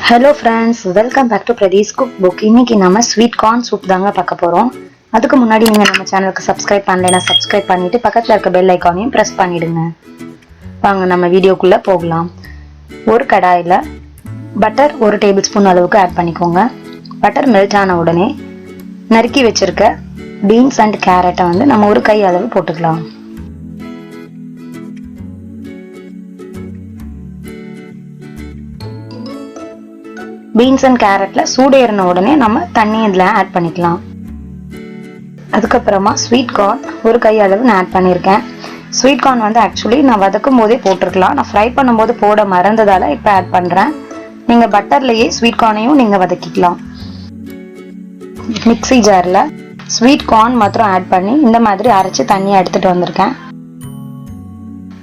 Hello friends, welcome back to Pradee's cookbook. இன்னைக்கு நம்ம sweet corn soup தாங்க பார்க்க போறோம். அதுக்கு முன்னாடி நீங்க நம்ம சேனலுக்கு சப்ஸ்கிரைப் பண்ணலைனா சப்ஸ்கிரைப் பண்ணிட்டு பக்கத்துல இருக்க பெல் ஐகானையும் பிரஸ் பண்ணிடுங்க. வாங்க நம்ம வீடியோக்குள்ள போகலாம். ஒரு கடாயில பட்டர் 1 டேபிள்ஸ்பூன் அளவுக்கு ஆட் பண்ணிக்கோங்க. பட்டர் மெல்ட் ஆன உடனே நறுக்கி வச்சிருக்க பீன்ஸ் அண்ட் கேரட்டை வந்து நம்ம ஒரு கை அளவு போட்டுக்கலாம். பீன்ஸ் அண்ட் கேரட்ல சூடு ஏறின உடனே நம்ம தண்ணி இதில் ஆட் பண்ணிக்கலாம். அதுக்கப்புறமா ஸ்வீட் கார்ன் ஒரு கை அளவு நான் ஆட் பண்ணியிருக்கேன். ஸ்வீட் கார்ன் வந்து ஆக்சுவலி நான் வதக்கும் போதே போட்டிருக்கலாம். நான் ஃப்ரை பண்ணும்போது போட மறந்ததால இப்போ ஆட் பண்ணுறேன். நீங்கள் பட்டர்லேயே ஸ்வீட் கார்னையும் நீங்கள் வதக்கிக்கலாம். மிக்ஸி ஜாரில் ஸ்வீட் கார்ன் மாத்திரம் ஆட் பண்ணி இந்த மாதிரி அரைச்சி தண்ணியை எடுத்துகிட்டு வந்திருக்கேன்.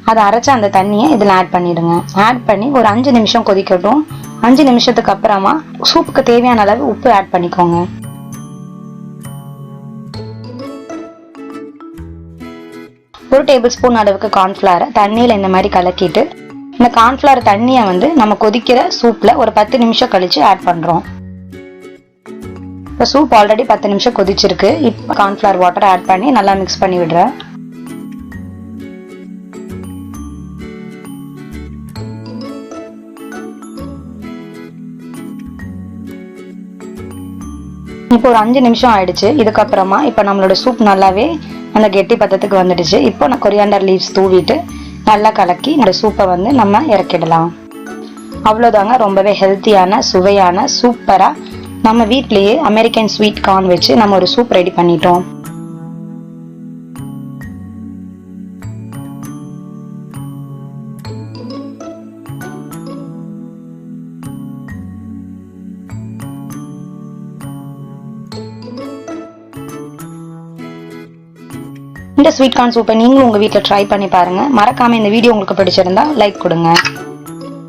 அதை அரைச்ச அந்த தண்ணியை இதில் ஆட் பண்ணிடுங்க. ஆட் பண்ணி ஒரு 5 நிமிஷம் கொதிக்கட்டும். 5 நிமிஷத்துக்கு அப்புறமா சூப்புக்கு தேவையான அளவு உப்பு ஆட் பண்ணிக்கோங்க. ஒரு டேபிள் ஸ்பூன் அளவுக்கு கார்ன்ஃபிளவரை தண்ணியில் இந்த மாதிரி கலக்கிட்டு இந்த கார்ன்ஃபிளவர் தண்ணியை வந்து நம்ம கொதிக்கிற சூப்பில் ஒரு 10 நிமிஷம் கழிச்சு ஆட் பண்ணுறோம். இப்போ சூப் ஆல்ரெடி 10 நிமிஷம் கொதிச்சிருக்கு. இப்போ கார்ன்ஃபிளவர் வாட்டர் ஆட் பண்ணி நல்லா மிக்ஸ் பண்ணி விடுறேன். இப்போ ஒரு 5 நிமிஷம் ஆயிடுச்சு. இதுக்கப்புறமா இப்போ நம்மளோட சூப் நல்லாவே அந்த கெட்டி பதத்துக்கு வந்துடுச்சு. இப்போ நான் கொரியாண்டர் லீவ்ஸ் தூவிட்டு நல்லா கலக்கி இந்த சூப்பை வந்து நம்ம இறக்கிடலாம். அவ்வளோதாங்க, ரொம்பவே ஹெல்த்தியான சுவையான சூப்பராக நம்ம வீட்லேயே அமெரிக்கன் ஸ்வீட் கார்ன் வச்சு நம்ம ஒரு சூப் ரெடி பண்ணிட்டோம். இந்த ஸ்வீட் கார்ன் சூப்பை நீங்களும் உங்கள் வீட்டில் ட்ரை பண்ணி பாருங்கள். மறக்காமல் இந்த வீடியோ உங்களுக்கு பிடிச்சிருந்தா லைக் கொடுங்க.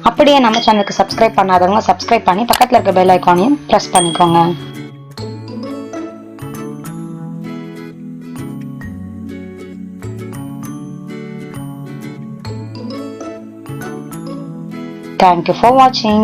அப்படியே நம்ம சேனலுக்கு சப்ஸ்கிரைப் பண்ணாதவங்க சப்ஸ்கிரைப் பண்ணி பக்கத்தில் இருக்க பெல் ஐகானையும் ப்ரெஸ் பண்ணிக்கோங்க. Thank you for watching.